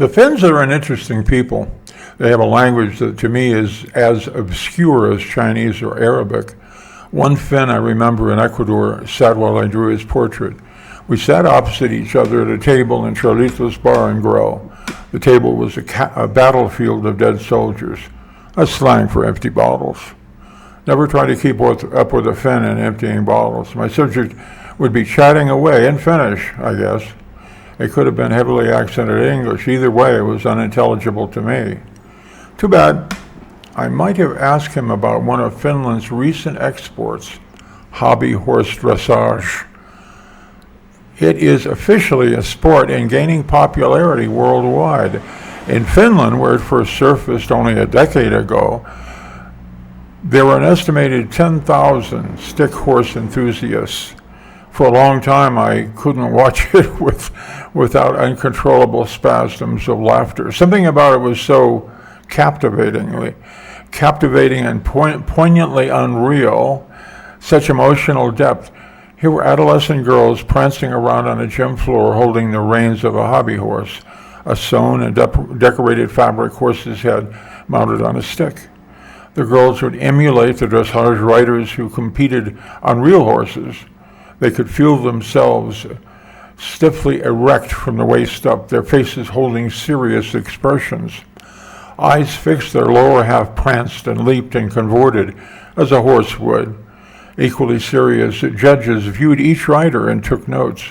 The Finns are an interesting people. They have a language that to me is as obscure as Chinese or Arabic. One Finn I remember in Ecuador sat while I drew his portrait. We sat opposite each other at a table in Charlito's Bar and Grill. The table was a battlefield of dead soldiers. That's slang for empty bottles. Never try to keep up with a Finn in emptying bottles. My subject would be chatting away in Finnish, I guess. It could have been heavily accented English. Either way, it was unintelligible to me. Too bad. I might have asked him about one of Finland's recent exports, hobby horse dressage. It is officially a sport and gaining popularity worldwide. In Finland, where it first surfaced only a decade ago, there were an estimated 10,000 stick horse enthusiasts. For a long time, I couldn't watch it without uncontrollable spasms of laughter. Something about it was so captivating and poignantly unreal, such emotional depth. Here were adolescent girls prancing around on a gym floor holding the reins of a hobby horse, a sewn and decorated fabric horse's head mounted on a stick. The girls would emulate the dressage riders who competed on real horses. They could feel themselves stiffly erect from the waist up, their faces holding serious expressions. Eyes fixed, their lower half pranced and leaped and contorted as a horse would. Equally serious, judges viewed each rider and took notes.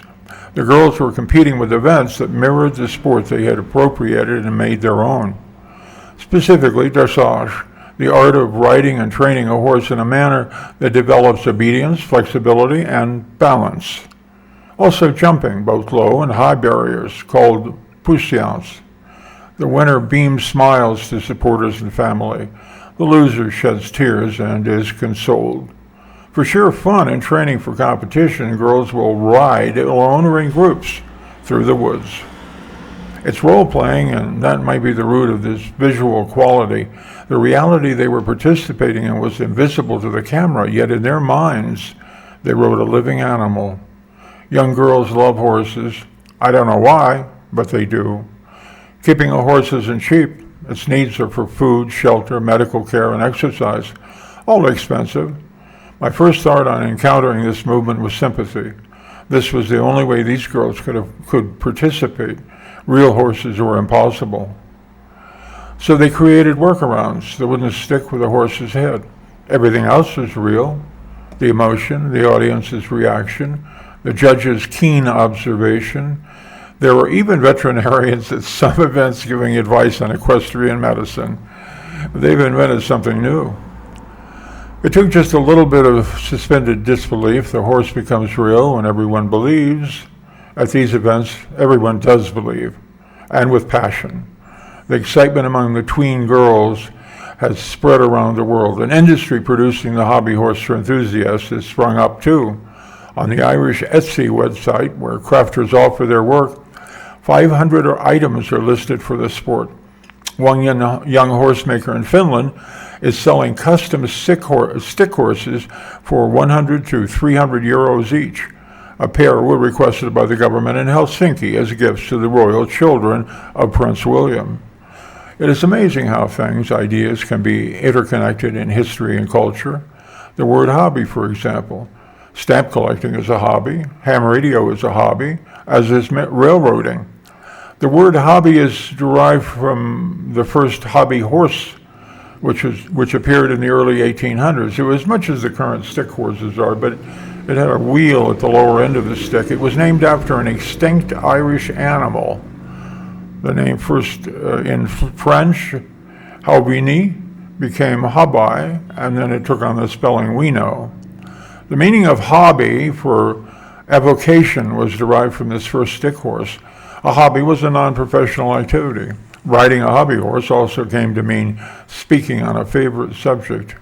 The girls were competing with events that mirrored the sport they had appropriated and made their own. Specifically, dressage, the art of riding and training a horse in a manner that develops obedience, flexibility, and balance. Also jumping, both low and high barriers, called patience. The winner beams smiles to supporters and family. The loser sheds tears and is consoled. For sheer fun and training for competition, girls will ride alone or in groups through the woods. It's role-playing, and that might be the root of this visual quality. The reality they were participating in was invisible to the camera, yet in their minds, they rode a living animal. Young girls love horses. I don't know why, but they do. Keeping a horse isn't cheap. Its needs are for food, shelter, medical care, and exercise, all expensive. My first thought on encountering this movement was sympathy. This was the only way these girls could participate. Real horses were impossible. So they created workarounds that wouldn't stick with a horse's head. Everything else was real. The emotion, the audience's reaction, the judge's keen observation. There were even veterinarians at some events giving advice on equestrian medicine. They've invented something new. It took just a little bit of suspended disbelief. The horse becomes real when everyone believes. At these events, everyone does believe, and with passion. The excitement among the tween girls has spread around the world. An industry producing the hobby horse for enthusiasts has sprung up too. On the Irish Etsy website, where crafters offer their work, 500 items are listed for the sport. One young horsemaker in Finland is selling custom stick horses for 100 to 300 euros each. A pair were requested by the government in Helsinki as gifts to the royal children of Prince William. It is amazing how things, ideas, can be interconnected in history and culture. The word hobby, for example. Stamp collecting is a hobby. Ham radio is a hobby, as is railroading. The word hobby is derived from the first hobby horse, which appeared in the early 1800s. It was as much as the current stick horses are, but it had a wheel at the lower end of the stick. It was named after an extinct Irish animal. The name first in French, Haubini, became hobby, and then it took on the spelling we know. The meaning of hobby for evocation was derived from this first stick horse. A hobby was a non-professional activity. Riding a hobby horse also came to mean speaking on a favorite subject.